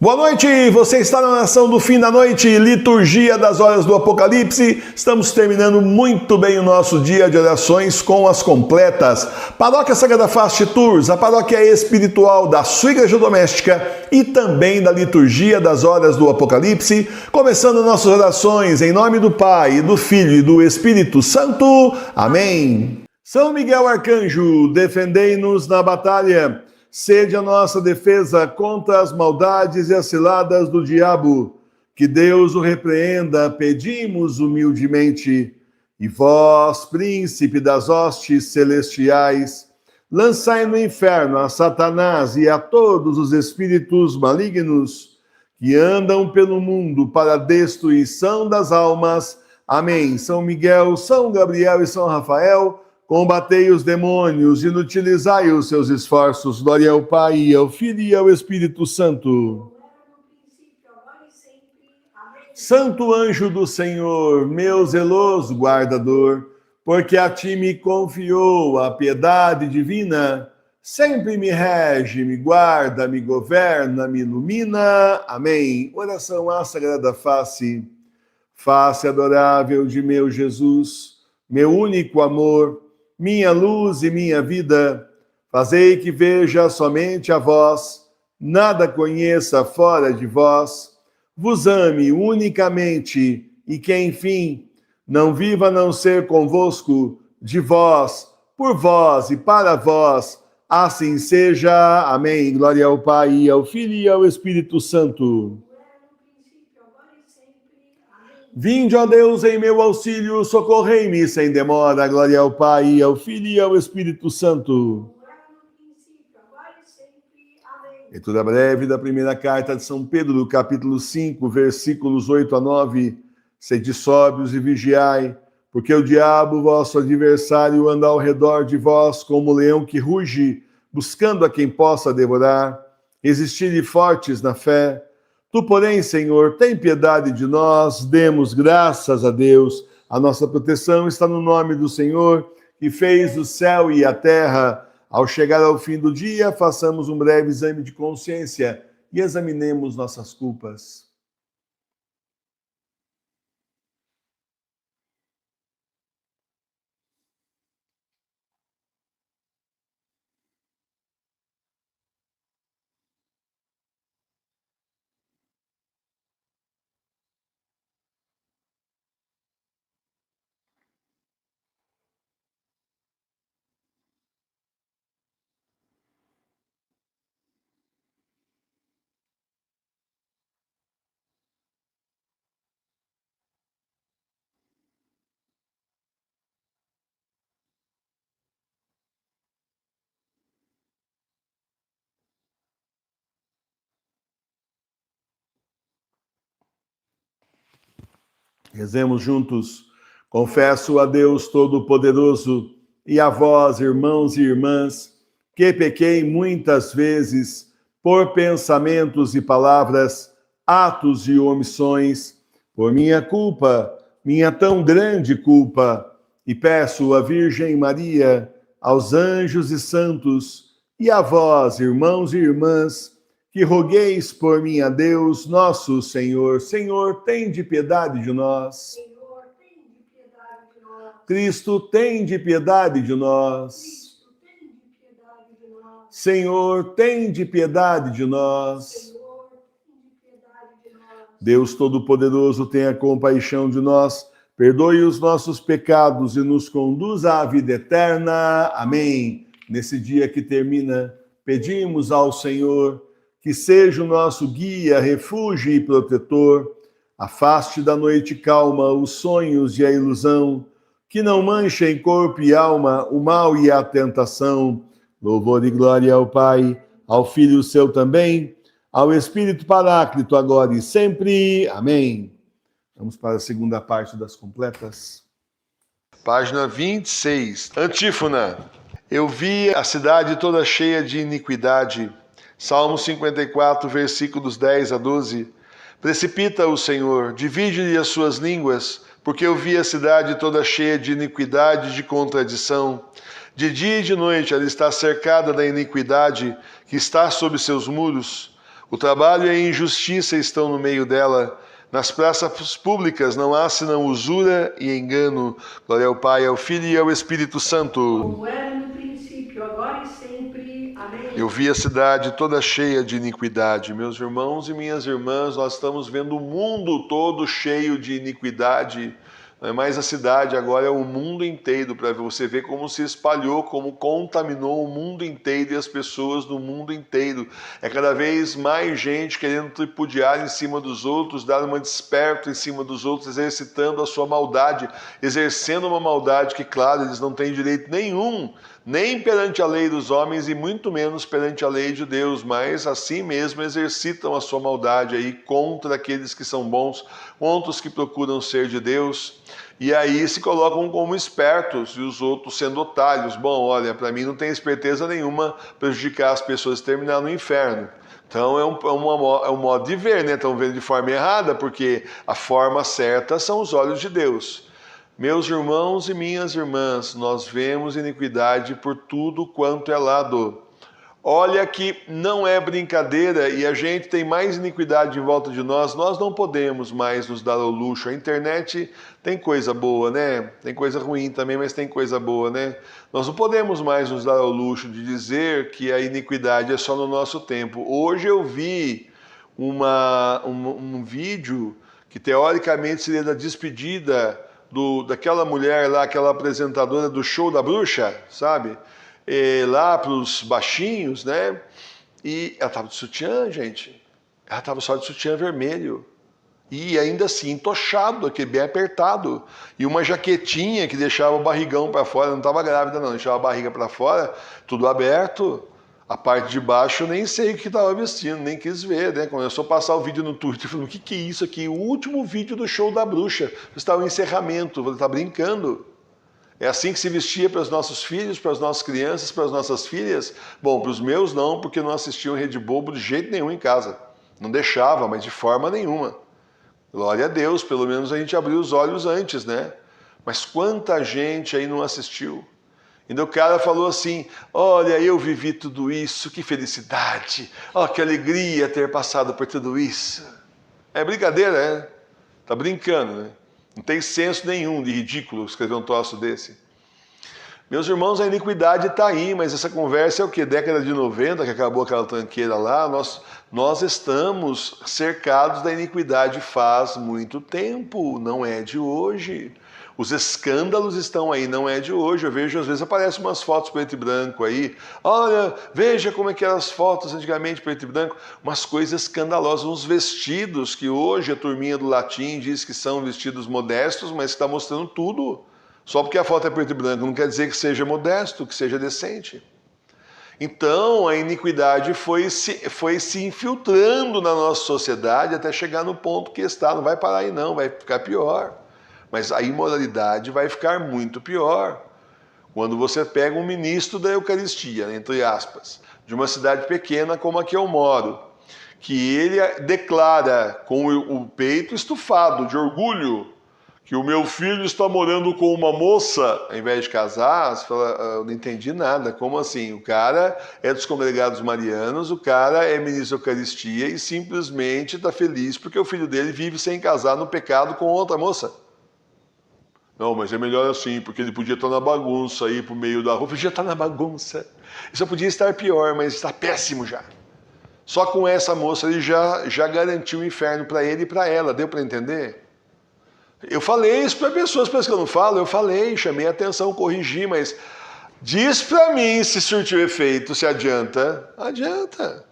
Boa noite, você está na oração do fim da noite, liturgia das horas do Apocalipse. Estamos terminando muito bem o nosso dia de orações com as completas. Paróquia Sagrada Face Tours, a paróquia espiritual da sua igreja doméstica e também da liturgia das horas do Apocalipse. Começando nossas orações em nome do Pai, do Filho e do Espírito Santo. Amém. São Miguel Arcanjo, defendei-nos na batalha. Sede a nossa defesa contra as maldades e as ciladas do diabo. Que Deus o repreenda, pedimos humildemente. E vós, príncipe das hostes celestiais, lançai no inferno a Satanás e a todos os espíritos malignos que andam pelo mundo para a destruição das almas. Amém. São Miguel, São Gabriel e São Rafael, combatei os demônios, inutilizai os seus esforços. Glória ao Pai, ao Filho e ao Espírito Santo. Santo anjo do Senhor, meu zeloso guardador, porque a ti me confiou a piedade divina, sempre me rege, me guarda, me governa, me ilumina. Amém. Oração à Sagrada Face. Face adorável de meu Jesus, meu único amor, minha luz e minha vida, fazei que veja somente a vós, nada conheça fora de vós, vos ame unicamente e que, enfim, não viva a não ser convosco, de vós, por vós e para vós, assim seja. Amém. Glória ao Pai, ao Filho e ao Espírito Santo. Vinde, ó Deus, em meu auxílio, socorrei-me sem demora. Glória ao Pai, ao Filho e ao Espírito Santo. Leitura breve da primeira carta de São Pedro, capítulo 5, versículos 8 a 9. Sede sóbrios e vigiai, porque o diabo, vosso adversário, anda ao redor de vós como um leão que ruge, buscando a quem possa devorar. Resistir fortes na fé. Tu, porém, Senhor, tem piedade de nós, demos graças a Deus. A nossa proteção está no nome do Senhor, que fez o céu e a terra. Ao chegar ao fim do dia, façamos um breve exame de consciência e examinemos nossas culpas. Rezemos juntos. Confesso a Deus Todo-Poderoso e a vós, irmãos e irmãs, que pequei muitas vezes por pensamentos e palavras, atos e omissões, por minha culpa, minha tão grande culpa, e peço à Virgem Maria, aos anjos e santos, e a vós, irmãos e irmãs, que rogueis por mim a Deus, nosso Senhor. Senhor, tende piedade de nós. Senhor, tende piedade de nós. Cristo, tende piedade de nós. Cristo, tende piedade de nós. Senhor, tende piedade de nós. Senhor, tende piedade de nós. Deus Todo-Poderoso, tenha compaixão de nós, perdoe os nossos pecados e nos conduza à vida eterna. Amém. Nesse dia que termina, pedimos ao Senhor que seja o nosso guia, refúgio e protetor, afaste da noite calma os sonhos e a ilusão, que não manchem corpo e alma o mal e a tentação. Louvor e glória ao Pai, ao Filho seu também, ao Espírito Paráclito, agora e sempre. Amém. Vamos para a segunda parte das completas. Página 26. Antífona. Eu vi a cidade toda cheia de iniquidade. Salmo 54, versículos 10 a 12. Precipita o Senhor, divide-lhe as suas línguas, porque eu vi a cidade toda cheia de iniquidade e de contradição. De dia e de noite ela está cercada da iniquidade que está sob seus muros. O trabalho e a injustiça estão no meio dela. Nas praças públicas não há senão usura e engano. Glória ao Pai, ao Filho e ao Espírito Santo. Como era no princípio, agora e sempre. Amém. Eu vi a cidade toda cheia de iniquidade. Meus irmãos e minhas irmãs, nós estamos vendo o mundo todo cheio de iniquidade. Não é mais a cidade, agora é o mundo inteiro, para você ver como se espalhou, como contaminou o mundo inteiro e as pessoas do mundo inteiro. É cada vez mais gente querendo tripudiar em cima dos outros, dar uma desperto em cima dos outros, exercitando a sua maldade, exercendo uma maldade que, claro, eles não têm direito nenhum, nem perante a lei dos homens e muito menos perante a lei de Deus, mas assim mesmo exercitam a sua maldade aí contra aqueles que são bons, contra os que procuram ser de Deus. E aí se colocam como espertos e os outros sendo otários. Bom, olha, para mim não tem esperteza nenhuma prejudicar as pessoas e terminar no inferno. Então é um modo de ver, né? Estão vendo de forma errada, porque a forma certa são os olhos de Deus. Meus irmãos e minhas irmãs, nós vemos iniquidade por tudo quanto é lado. Olha que não é brincadeira e a gente tem mais iniquidade em volta de nós não podemos mais nos dar ao luxo. A internet tem coisa boa, né? Tem coisa ruim também, mas tem coisa boa, né? Nós não podemos mais nos dar ao luxo de dizer que a iniquidade é só no nosso tempo. Hoje eu vi um vídeo que teoricamente seria da despedida daquela mulher lá, aquela apresentadora do show da bruxa, sabe? Lá para os baixinhos, né? E ela estava de sutiã, gente. Ela estava só de sutiã vermelho. E ainda assim, entochado, aquele bem apertado. E uma jaquetinha que deixava o barrigão para fora. Não estava grávida, não. Deixava a barriga para fora, tudo aberto. A parte de baixo eu nem sei o que estava vestindo, nem quis ver, né? Começou a passar o vídeo no Twitter, falando, o que é isso aqui? O último vídeo do show da bruxa. Está o encerramento. Eu falei, tá brincando? É assim que se vestia para os nossos filhos, para as nossas crianças, para as nossas filhas? Bom, para os meus não, porque não assistiam Rede Bobo de jeito nenhum em casa. Não deixava, mas de forma nenhuma. Glória a Deus, pelo menos a gente abriu os olhos antes, né? Mas quanta gente aí não assistiu? Ainda o cara falou assim, olha, eu vivi tudo isso, que felicidade, oh, que alegria ter passado por tudo isso. É brincadeira, né? Tá brincando, né? Não tem senso nenhum de ridículo escrever um troço desse. Meus irmãos, a iniquidade está aí, mas essa conversa é o quê? Década de 90, que acabou aquela tranqueira lá, nós estamos cercados da iniquidade faz muito tempo, não é de hoje. Os escândalos estão aí, não é de hoje. Eu vejo, às vezes, aparecem umas fotos preto e branco aí. Olha, veja como é que eram as fotos antigamente preto e branco. Umas coisas escandalosas, uns vestidos que hoje a turminha do latim diz que são vestidos modestos, mas que está mostrando tudo. Só porque a foto é preto e branco não quer dizer que seja modesto, que seja decente. Então, a iniquidade foi se infiltrando na nossa sociedade até chegar no ponto que está. Não vai parar aí não, vai ficar pior. Mas a imoralidade vai ficar muito pior. Quando você pega um ministro da Eucaristia, entre aspas, de uma cidade pequena como a que eu moro, que ele declara com o peito estufado de orgulho que o meu filho está morando com uma moça, ao invés de casar, você fala, eu não entendi nada, como assim? O cara é dos congregados marianos, o cara é ministro da Eucaristia e simplesmente está feliz porque o filho dele vive sem casar no pecado com outra moça. Não, mas é melhor assim, porque ele podia estar na bagunça aí pro meio da rua. Podia estar na bagunça. Ele só podia estar pior, mas está péssimo já. Só com essa moça ele já garantiu o inferno para ele e para ela. Deu para entender? Eu falei isso para pessoas, parece que eu não falo. Eu falei, chamei a atenção, corrigi, mas diz para mim se surtiu efeito, se adianta. Adianta.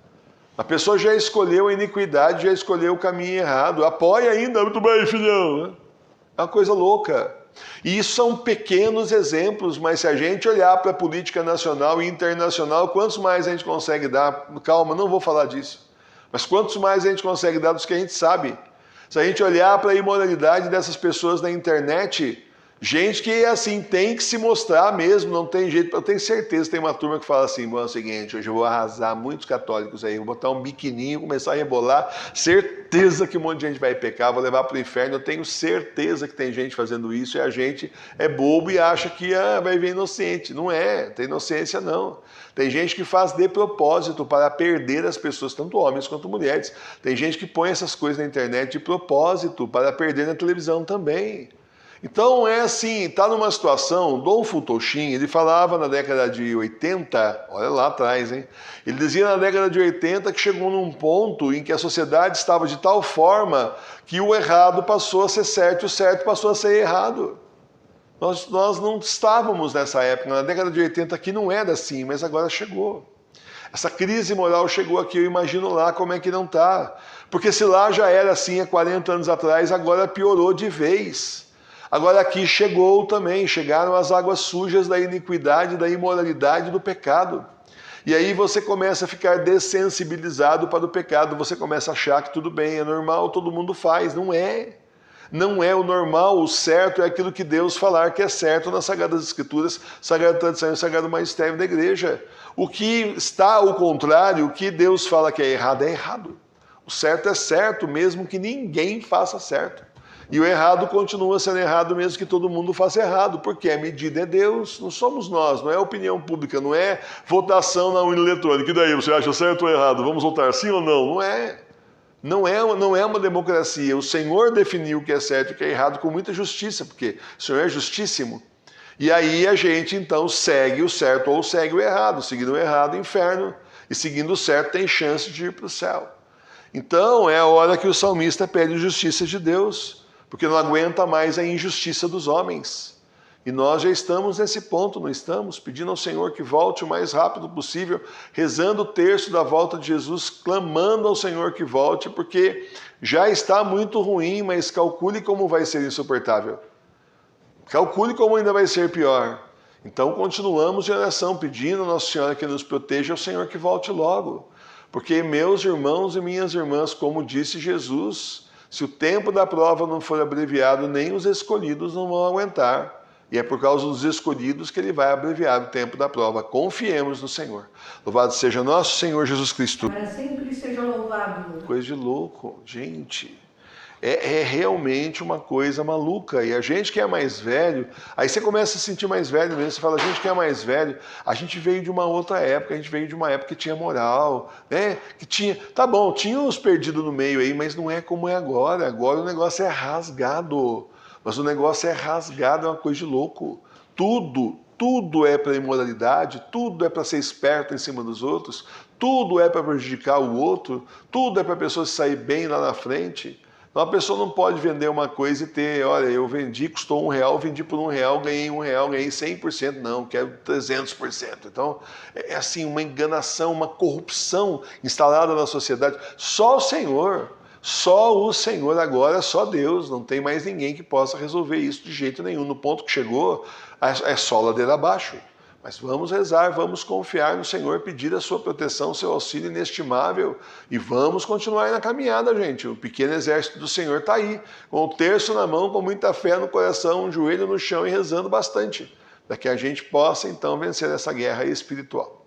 A pessoa já escolheu a iniquidade, já escolheu o caminho errado. Apoia ainda, muito bem, filhão. É uma coisa louca. E isso são pequenos exemplos, mas se a gente olhar para a política nacional e internacional, quantos mais a gente consegue dar? Calma, não vou falar disso. Mas quantos mais a gente consegue dar dos que a gente sabe? Se a gente olhar para a imoralidade dessas pessoas na internet, Gente que, assim, tem que se mostrar mesmo, não tem jeito. Eu tenho certeza, tem uma turma que fala assim, bom, é o seguinte, hoje eu vou arrasar muitos católicos aí, vou botar um biquininho, começar a rebolar, certeza que um monte de gente vai pecar, vou levar para o inferno, eu tenho certeza que tem gente fazendo isso, e a gente é bobo e acha que vai vir inocente. Não é, tem inocência não. Tem gente que faz de propósito para perder as pessoas, tanto homens quanto mulheres. Tem gente que põe essas coisas na internet de propósito para perder na televisão também. Então é assim, está numa situação, Dom Futoxin, ele falava na década de 80, olha lá atrás, hein? Ele dizia na década de 80 que chegou num ponto em que a sociedade estava de tal forma que o errado passou a ser certo e o certo passou a ser errado. Nós não estávamos nessa época, na década de 80 que não era assim, mas agora chegou. Essa crise moral chegou aqui, eu imagino lá como é que não está. Porque se lá já era assim há 40 anos atrás, agora piorou de vez. Agora aqui chegou também, chegaram as águas sujas da iniquidade, da imoralidade, do pecado. E aí você começa a ficar dessensibilizado para o pecado, você começa a achar que tudo bem, é normal, todo mundo faz. Não é. Não é o normal, o certo é aquilo que Deus falar que é certo nas Sagradas Escrituras, Sagrada Tradição e Sagrado Magistério da Igreja. O que está ao contrário, o que Deus fala que é errado. O certo é certo, mesmo que ninguém faça certo. E o errado continua sendo errado mesmo que todo mundo faça errado, porque a medida é Deus, não somos nós, não é opinião pública, não é votação na urna eletrônica. E daí, você acha certo ou errado? Vamos votar sim ou não? Não é. Não é uma democracia. O Senhor definiu o que é certo e o que é errado com muita justiça, porque o Senhor é justíssimo. E aí a gente então segue o certo ou segue o errado. Seguindo o errado, inferno, e seguindo o certo tem chance de ir para o céu. Então é a hora que o salmista pede justiça de Deus, porque não aguenta mais a injustiça dos homens. E nós já estamos nesse ponto, não estamos? Pedindo ao Senhor que volte o mais rápido possível, rezando o terço da volta de Jesus, clamando ao Senhor que volte, porque já está muito ruim, mas calcule como vai ser insuportável. Calcule como ainda vai ser pior. Então continuamos de oração, pedindo a Nossa Senhora que nos proteja, ao Senhor que volte logo. Porque meus irmãos e minhas irmãs, como disse Jesus, se o tempo da prova não for abreviado, nem os escolhidos não vão aguentar. E é por causa dos escolhidos que ele vai abreviar o tempo da prova. Confiemos no Senhor. Louvado seja nosso Senhor Jesus Cristo. Para sempre seja louvado. Coisa de louco, gente. É realmente uma coisa maluca. E a gente que é mais velho, aí você começa a se sentir mais velho mesmo. Você fala, a gente que é mais velho, a gente veio de uma outra época, a gente veio de uma época que tinha moral, né? Que tinha, tá bom, tinha uns perdidos no meio aí, mas não é como é agora. Agora o negócio é rasgado. Mas o negócio é rasgado, é uma coisa de louco. Tudo é para imoralidade, tudo é para ser esperto em cima dos outros, tudo é para prejudicar o outro, tudo é para a pessoa sair bem lá na frente. Então a pessoa não pode vender uma coisa e ter, olha, eu vendi, custou R$1, vendi por R$1, ganhei R$1, ganhei 100%, não, quero 300%. Então é assim, uma enganação, uma corrupção instalada na sociedade. Só o Senhor agora, só Deus, não tem mais ninguém que possa resolver isso de jeito nenhum. No ponto que chegou, é só ladeira abaixo. Mas vamos rezar, vamos confiar no Senhor, pedir a sua proteção, seu auxílio inestimável e vamos continuar na caminhada, gente. O pequeno exército do Senhor está aí, com o terço na mão, com muita fé no coração, um joelho no chão e rezando bastante, para que a gente possa então vencer essa guerra espiritual.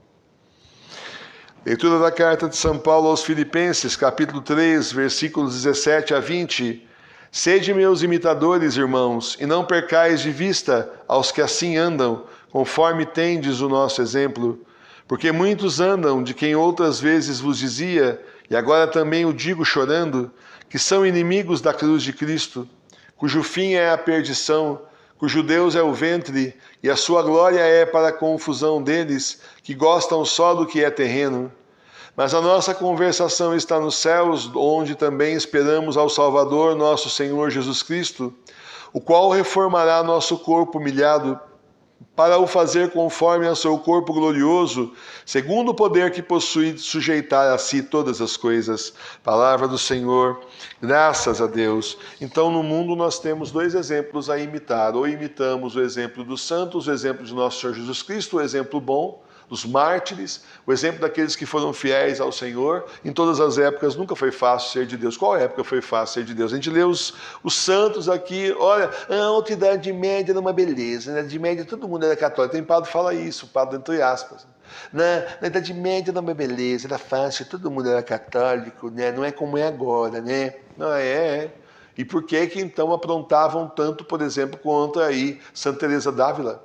Leitura da carta de São Paulo aos Filipenses, capítulo 3, versículos 17 a 20. Sede meus imitadores, irmãos, e não percais de vista aos que assim andam, conforme tendes o nosso exemplo. Porque muitos andam, de quem outras vezes vos dizia, e agora também o digo chorando, que são inimigos da cruz de Cristo, cujo fim é a perdição, cujo Deus é o ventre, e a sua glória é para a confusão deles, que gostam só do que é terreno. Mas a nossa conversação está nos céus, onde também esperamos ao Salvador, nosso Senhor Jesus Cristo, o qual reformará nosso corpo humilhado, para o fazer conforme ao seu corpo glorioso, segundo o poder que possui de sujeitar a si todas as coisas. Palavra do Senhor, graças a Deus. Então no mundo nós temos dois exemplos a imitar, ou imitamos o exemplo dos santos, o exemplo de nosso Senhor Jesus Cristo, o exemplo bom, dos mártires, o exemplo daqueles que foram fiéis ao Senhor. Em todas as épocas nunca foi fácil ser de Deus. Qual época foi fácil ser de Deus? A gente lê os santos aqui, olha, a alta Idade Média era uma beleza, na Idade Média todo mundo era católico. Tem padre que fala isso, padre entre aspas. Na Idade Média era uma beleza, era fácil, todo mundo era católico, né? Não é como é agora, né? Não é. E por que então aprontavam tanto, por exemplo, contra aí Santa Teresa d'Ávila?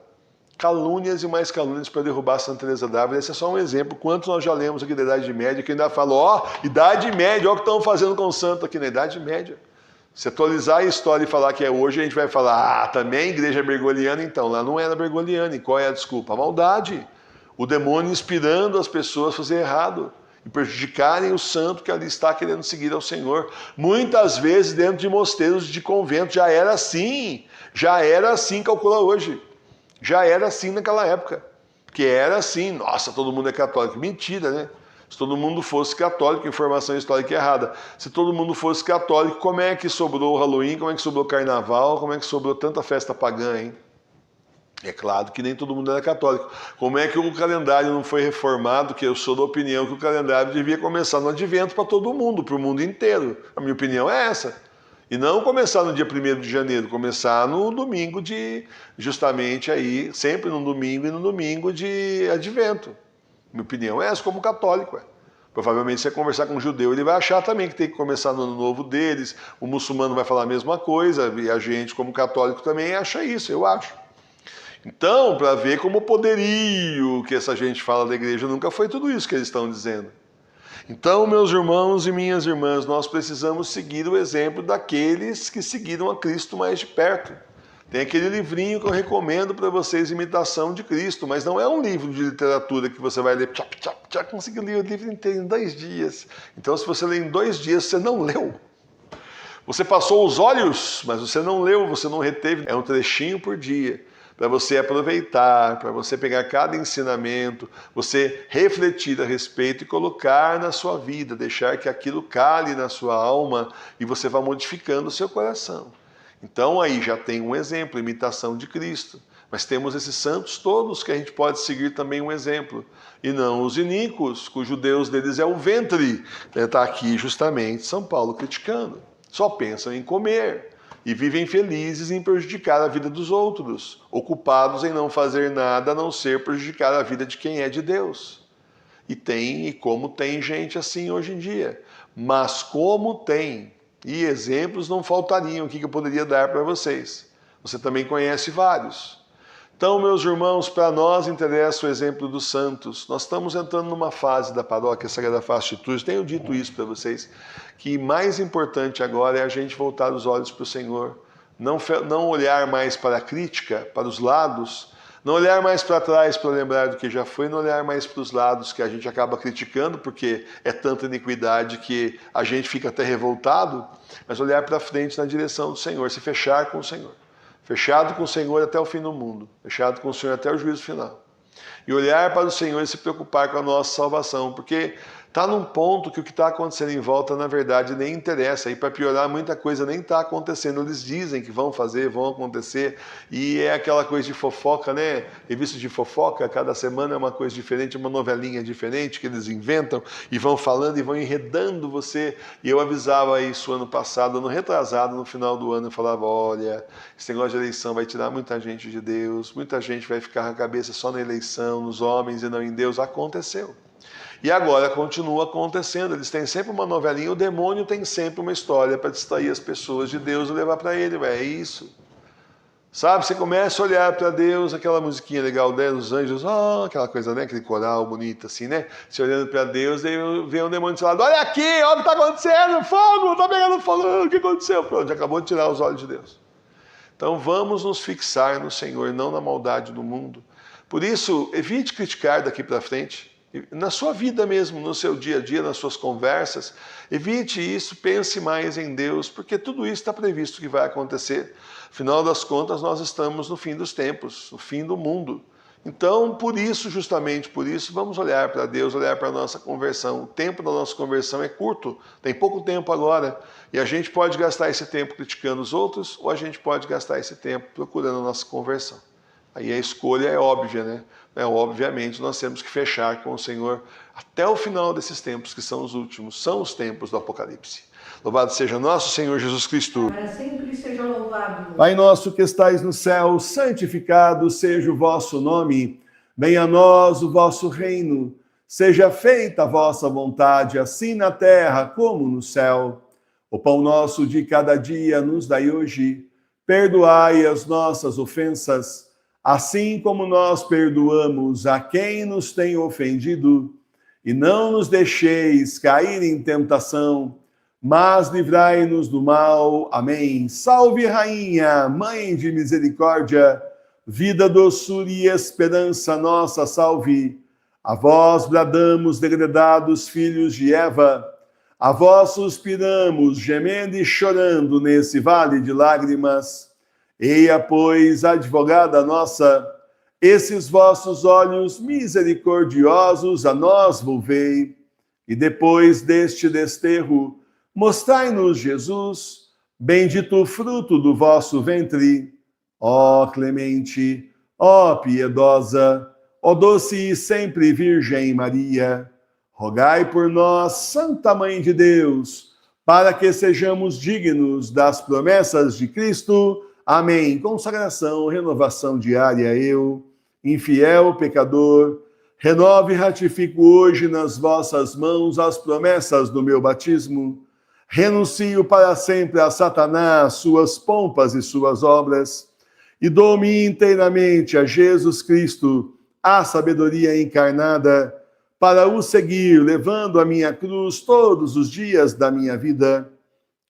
Calúnias e mais calúnias para derrubar Santa Teresa d'Ávila. Esse é só um exemplo. Quantos nós já lemos aqui da Idade Média que ainda falam, ó, Idade Média, olha o que estão fazendo com o santo aqui na Idade Média. Se atualizar a história e falar que é hoje, a gente vai falar, também igreja bergoliana, então. Lá não era bergoliana. E qual é a desculpa? A maldade. O demônio inspirando as pessoas a fazer errado e prejudicarem o santo que ali está querendo seguir ao Senhor. Muitas vezes dentro de mosteiros de convento já era assim, calcula hoje. Já era assim naquela época, que era assim, nossa, todo mundo é católico. Mentira, né? Se todo mundo fosse católico, informação histórica errada. Se todo mundo fosse católico, como é que sobrou o Halloween, como é que sobrou o Carnaval, como é que sobrou tanta festa pagã, hein? É claro que nem todo mundo era católico. Como é que o calendário não foi reformado? Que eu sou da opinião que o calendário devia começar no Advento para todo mundo, para o mundo inteiro. A minha opinião é essa. E não começar no dia 1º de janeiro, começar no domingo justamente aí, sempre no domingo e no domingo de Advento. Minha opinião é essa, como católico. Provavelmente se você conversar com um judeu, ele vai achar também que tem que começar no ano novo deles, o muçulmano vai falar a mesma coisa, e a gente como católico também acha isso, eu acho. Então, para ver como o poderio que essa gente fala da igreja nunca foi tudo isso que eles estão dizendo. Então, meus irmãos e minhas irmãs, nós precisamos seguir o exemplo daqueles que seguiram a Cristo mais de perto. Tem aquele livrinho que eu recomendo para vocês, Imitação de Cristo, mas não é um livro de literatura que você vai ler, consegui ler o livro inteiro em 2 dias. Então, se você ler em 2 dias, você não leu. Você passou os olhos, mas você não leu, você não reteve. É um trechinho por dia, para você aproveitar, para você pegar cada ensinamento, você refletir a respeito e colocar na sua vida, deixar que aquilo cale na sua alma e você vá modificando o seu coração. Então aí já tem um exemplo, imitação de Cristo. Mas temos esses santos todos que a gente pode seguir também um exemplo. E não os iníquos, cujo Deus deles é o ventre. Está aqui justamente São Paulo criticando. Só pensam em comer e vivem felizes em prejudicar a vida dos outros, ocupados em não fazer nada a não ser prejudicar a vida de quem é de Deus. E como tem gente assim hoje em dia. Mas como tem, e exemplos não faltariam, o que eu poderia dar para vocês. Você também conhece vários. Então, meus irmãos, para nós interessa o exemplo dos santos. Nós estamos entrando numa fase da paróquia Sagrada Face de Tours. Tenho dito isso para vocês, que mais importante agora é a gente voltar os olhos para o Senhor. Não olhar mais para a crítica, para os lados, não olhar mais para trás para lembrar do que já foi, não olhar mais para os lados que a gente acaba criticando, porque é tanta iniquidade que a gente fica até revoltado, mas olhar para frente na direção do Senhor, se fechar com o Senhor. Fechado com o Senhor até o fim do mundo, fechado com o Senhor até o juízo final. E olhar para o Senhor e se preocupar com a nossa salvação, porque está num ponto que o que está acontecendo em volta, na verdade, nem interessa. E para piorar, muita coisa nem está acontecendo. Eles dizem que vão fazer, vão acontecer. E é aquela coisa de fofoca, né? Revista de fofoca, cada semana é uma coisa diferente, uma novelinha diferente que eles inventam e vão falando e vão enredando você. E eu avisava isso ano passado, ano retrasado, no final do ano, eu falava, olha, esse negócio de eleição vai tirar muita gente de Deus, muita gente vai ficar com a cabeça só na eleição, nos homens e não em Deus. Aconteceu. E agora continua acontecendo, eles têm sempre uma novelinha, o demônio tem sempre uma história para distrair as pessoas de Deus e levar para ele, é isso. Sabe, você começa a olhar para Deus, aquela musiquinha legal dos anjos, aquela coisa, né, aquele coral bonito assim, né, você olhando para Deus, aí vem um demônio do seu lado, olha aqui, olha o que está acontecendo, fogo, está pegando fogo, o que aconteceu? Pronto, já acabou de tirar os olhos de Deus. Então vamos nos fixar no Senhor, não na maldade do mundo. Por isso, evite criticar daqui para frente, na sua vida mesmo, no seu dia a dia, nas suas conversas, evite isso, pense mais em Deus, porque tudo isso está previsto que vai acontecer. Afinal das contas, nós estamos no fim dos tempos, no fim do mundo. Então, justamente por isso, vamos olhar para Deus, olhar para a nossa conversão. O tempo da nossa conversão é curto, tem pouco tempo agora, e a gente pode gastar esse tempo criticando os outros, ou a gente pode gastar esse tempo procurando a nossa conversão. Aí a escolha é óbvia, né? Obviamente nós temos que fechar com o Senhor até o final desses tempos, que são os últimos, são os tempos do Apocalipse. Louvado seja nosso Senhor Jesus Cristo. Para sempre seja louvado. Pai nosso que estais no céu, santificado seja o vosso nome. Venha a nós o vosso reino. Seja feita a vossa vontade, assim na terra como no céu. O pão nosso de cada dia nos dai hoje. Perdoai as nossas ofensas, assim como nós perdoamos a quem nos tem ofendido. E não nos deixeis cair em tentação, mas livrai-nos do mal. Amém. Salve, Rainha, Mãe de Misericórdia, vida, doçura e esperança nossa, salve. A vós bradamos, degredados filhos de Eva, a vós suspiramos, gemendo e chorando nesse vale de lágrimas. Eia, pois, advogada nossa, esses vossos olhos misericordiosos a nós volvei, e depois deste desterro, mostrai-nos Jesus, bendito o fruto do vosso ventre. Ó clemente, ó piedosa, ó doce e sempre Virgem Maria, rogai por nós, Santa Mãe de Deus, para que sejamos dignos das promessas de Cristo. Amém. Consagração, renovação diária, eu, infiel pecador, renovo e ratifico hoje nas vossas mãos as promessas do meu batismo. Renuncio para sempre a Satanás, suas pompas e suas obras, e dou-me inteiramente a Jesus Cristo, a sabedoria encarnada, para o seguir, levando a minha cruz todos os dias da minha vida.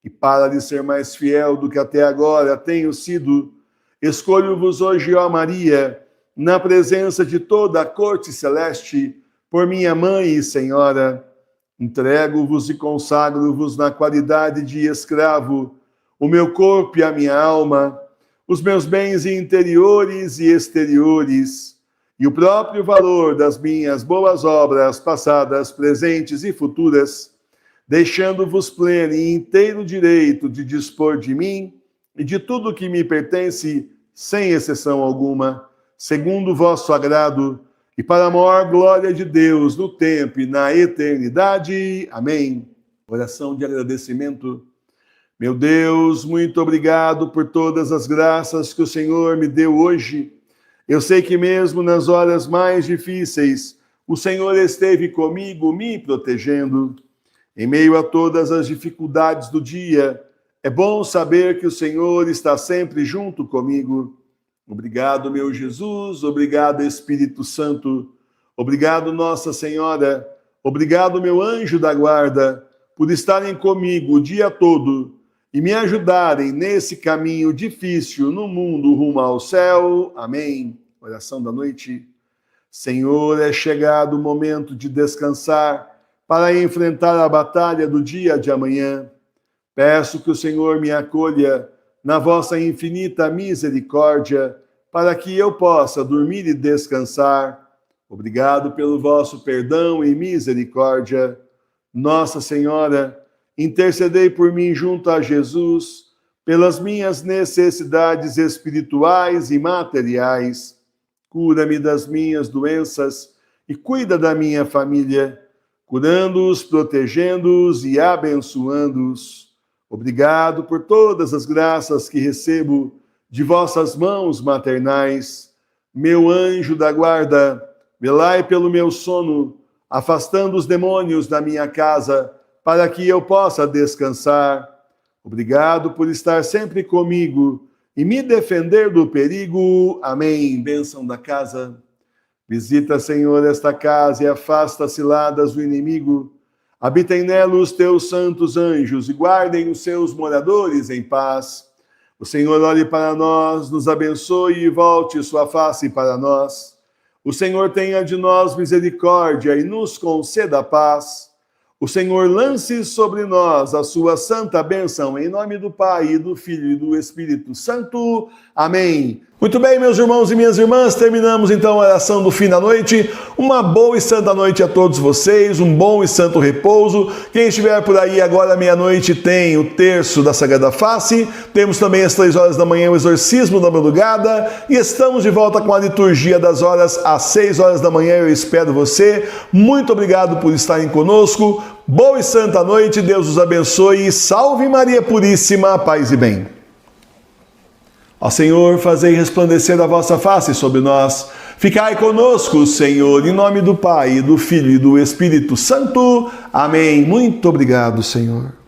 E para lhe ser mais fiel do que até agora tenho sido, escolho-vos hoje, ó Maria, na presença de toda a corte celeste, por minha mãe e senhora. Entrego-vos e consagro-vos na qualidade de escravo, o meu corpo e a minha alma, os meus bens interiores e exteriores, e o próprio valor das minhas boas obras, passadas, presentes e futuras, deixando-vos pleno e inteiro direito de dispor de mim e de tudo que me pertence, sem exceção alguma, segundo o vosso agrado, e para a maior glória de Deus no tempo e na eternidade. Amém. Oração de agradecimento. Meu Deus, muito obrigado por todas as graças que o Senhor me deu hoje. Eu sei que mesmo nas horas mais difíceis, o Senhor esteve comigo, me protegendo. Em meio a todas as dificuldades do dia, é bom saber que o Senhor está sempre junto comigo. Obrigado, meu Jesus, obrigado, Espírito Santo, obrigado, Nossa Senhora, obrigado, meu anjo da guarda, por estarem comigo o dia todo e me ajudarem nesse caminho difícil no mundo rumo ao céu. Amém. Oração da noite. Senhor, é chegado o momento de descansar para enfrentar a batalha do dia de amanhã. Peço que o Senhor me acolha na vossa infinita misericórdia, para que eu possa dormir e descansar. Obrigado pelo vosso perdão e misericórdia. Nossa Senhora, intercedei por mim junto a Jesus, pelas minhas necessidades espirituais e materiais. Cura-me das minhas doenças e cuida da minha família, curando-os, protegendo-os e abençoando-os. Obrigado por todas as graças que recebo de vossas mãos maternais. Meu anjo da guarda, velai pelo meu sono, afastando os demônios da minha casa, para que eu possa descansar. Obrigado por estar sempre comigo e me defender do perigo. Amém. Bênção da casa. Visita, Senhor, esta casa e afasta as ciladas do inimigo. Habitem nela os teus santos anjos e guardem os seus moradores em paz. O Senhor olhe para nós, nos abençoe e volte sua face para nós. O Senhor tenha de nós misericórdia e nos conceda paz. O Senhor lance sobre nós a sua santa bênção, em nome do Pai, e do Filho e do Espírito Santo. Amém. Muito bem, meus irmãos e minhas irmãs, terminamos então a oração do fim da noite. Uma boa e santa noite a todos vocês, um bom e santo repouso. Quem estiver por aí agora meia-noite tem o terço da Sagrada Face, temos também às 3 horas da manhã o exorcismo da madrugada e estamos de volta com a liturgia das horas às 6 horas da manhã. Eu espero você. Muito obrigado por estarem conosco. Boa e santa noite, Deus os abençoe e salve Maria Puríssima, paz e bem. Ó Senhor, fazei resplandecer a vossa face sobre nós. Ficai conosco, Senhor, em nome do Pai, do Filho e do Espírito Santo. Amém. Muito obrigado, Senhor.